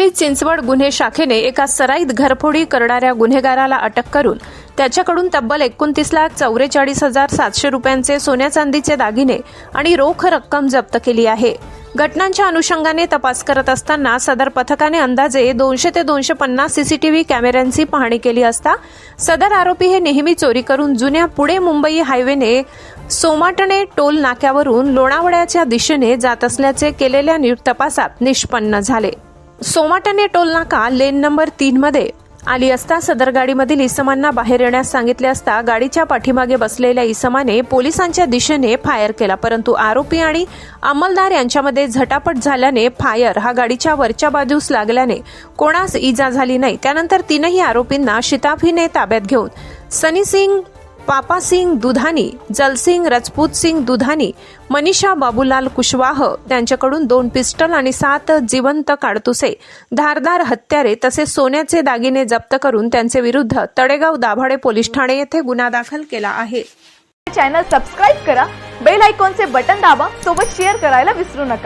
पिंपरी चिंचवड गुन्हे शाखेने एका सराईत घरफोडी करणाऱ्या गुन्हेगाराला अटक करून त्याच्याकडून तब्बल 29,44,700 रुपयांचे सोन्या चांदीचे दागिने आणि रोख रक्कम जप्त केली आहे। घटनांच्या अनुषंगाने तपास करत असताना सदर पथकाने अंदाजे 200 ते 250 सीसीटीव्ही कॅमेऱ्यांची पाहणी केली असता सदर आरोपी हे नेहमी चोरी करून जुन्या पुणे मुंबई हायवेने सोमाटणे टोल नाक्यावरून लोणावळ्याच्या दिशेने जात असल्याचे केलेल्या तपासात निष्पन्न झाले। सोमाटणे टोल नाका लेन नंबर 3 मध्ये आली असता सदर गाडीमधील इसमांना बाहेर येण्यास सांगितले असता गाडीच्या पाठीमागे बसलेल्या इसमाने पोलिसांच्या दिशेने फायर केला, परंतु आरोपी आणि अंमलदार यांच्यामध्ये झटापट झाल्याने फायर हा गाडीच्या वरच्या बाजूस लागल्याने कोणास इजा झाली नाही। त्यानंतर तीनही आरोपींना शिताफीने ताब्यात घेऊन सनी सिंग, पापा सिंग दुधानी, जलसिंग रजपूत सिंग दुधानी, मनीषा बाबूलाल कुशवाह त्यांच्याकडून 2 पिस्टल आणि 7 जिवंत काडतुसे, धारदार हत्यारे तसेच सोन्याचे दागिने जप्त करून त्यांचे विरुद्ध तळेगाव दाभाडे पोलीस ठाणे येथे गुन्हा दाखल केला आहे। चॅनल सबस्क्राइब करा, बेल आयकॉनचे बटन दाबा, सोबत शेअर करायला विसरू नका।